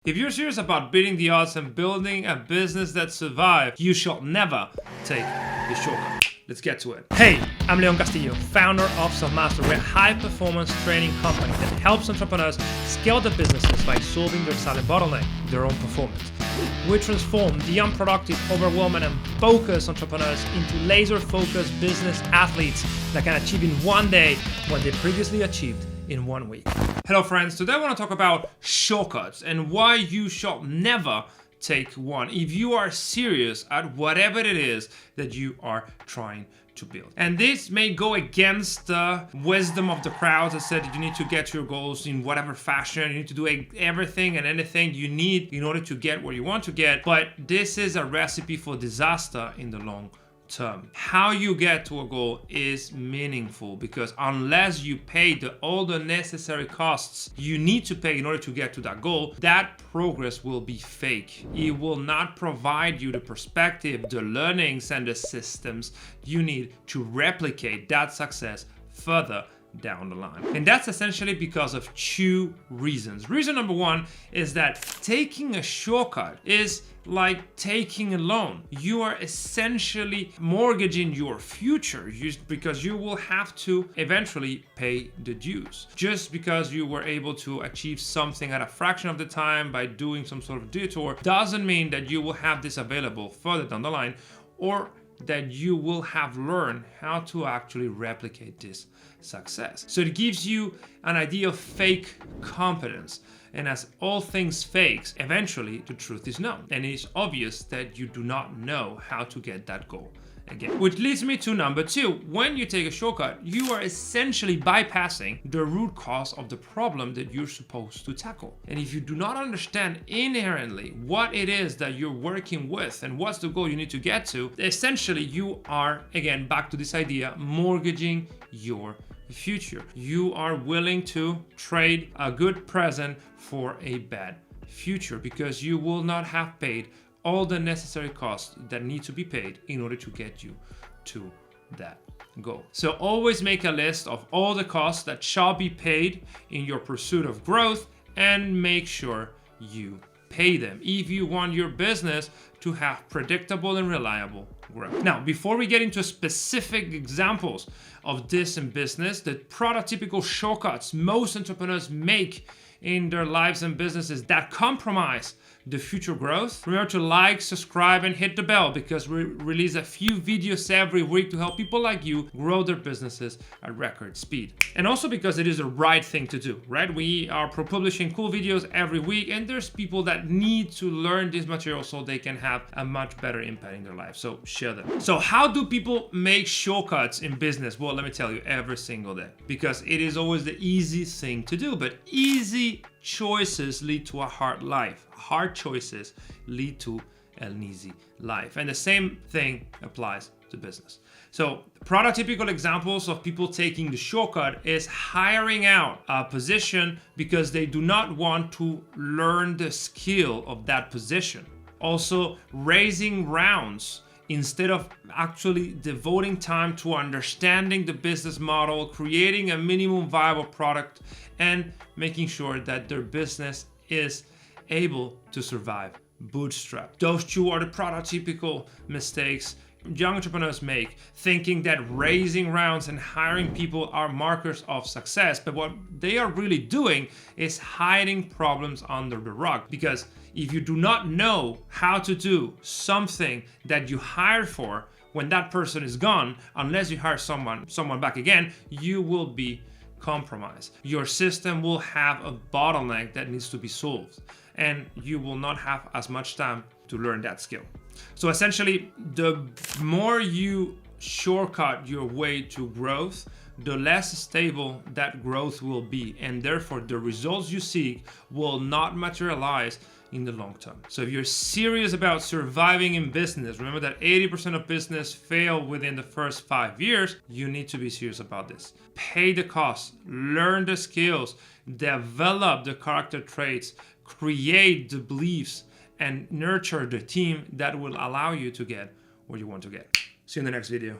If you're serious about beating the odds and building a business that survives, you shall never take the shortcut. Let's get to it. Hey, I'm Castillo, founder of Selfmastered. We're a high-performance training company that helps entrepreneurs scale their businesses by solving their silent bottleneck, their own performance. We transform the unproductive, overwhelming, and focused entrepreneurs into laser-focused business athletes that can achieve in one day what they previously achieved in 1 week. Hello friends, today I want to talk about shortcuts and why you shall never take one if you are serious at whatever it is that you are trying to build. And this may go against the wisdom of the crowd that said that you need to get your goals in whatever fashion, you need to do everything and anything you need in order to get where you want to get, but this is a recipe for disaster in the long term. How you get to a goal is meaningful because unless you pay all the necessary costs you need to pay in order to get to that goal, that progress will be fake. It will not provide you the perspective, the learnings, and the systems you need to replicate that success further down the line. And that's essentially because of two reasons. Reason number one is that taking a shortcut is like taking a loan. You are essentially mortgaging your future because you will have to eventually pay the dues. Just because you were able to achieve something at a fraction of the time by doing some sort of detour doesn't mean that you will have this available further down the line, or that you will have learned how to actually replicate this success. So it gives you an idea of fake competence. And as all things fakes, eventually the truth is known. And it's obvious that you do not know how to get that goal again. Which leads me to number two. When you take a shortcut, you are essentially bypassing the root cause of the problem that you're supposed to tackle. And if you do not understand inherently what it is that you're working with and what's the goal you need to get to, essentially you are, again, back to this idea, mortgaging your future. You are willing to trade a good present for a bad future because you will not have paid all the necessary costs that need to be paid in order to get you to that goal. So always make a list of all the costs that shall be paid in your pursuit of growth and make sure you pay them if you want your business to have predictable and reliable growth. Now, before we get into specific examples of this in business, the prototypical shortcuts most entrepreneurs make in their lives and businesses that compromise the future growth, remember to like, subscribe, and hit the bell because we release a few videos every week to help people like you grow their businesses at record speed. And also because it is the right thing to do, right? We are publishing cool videos every week and there's people that need to learn this material so they can have a much better impact in their life. So share them. So how do people make shortcuts in business? Well, let me tell you, every single day, because it is always the easy thing to do, but easy choices lead to a hard life. Hard choices lead to an easy life. And the same thing applies to business. So prototypical examples of people taking the shortcut is hiring out a position because they do not want to learn the skill of that position. Also raising rounds instead of actually devoting time to understanding the business model, creating a minimum viable product, and making sure that their business is able to survive bootstrap. Those two are the prototypical mistakes young entrepreneurs make, thinking that raising rounds and hiring people are markers of success. But what they are really doing is hiding problems under the rug. Because if you do not know how to do something that you hire for when that person is gone, unless you hire someone back again, you will be compromised. Your system will have a bottleneck that needs to be solved, and you will not have as much time to learn that skill. So essentially, the more you shortcut your way to growth, the less stable that growth will be, and therefore the results you seek will not materialize in the long term. So if you're serious about surviving in business, remember that 80% of business fail within the first 5 years, you need to be serious about this. Pay the costs, learn the skills, develop the character traits, create the beliefs, and nurture the team that will allow you to get where you want to get. See you in the next video.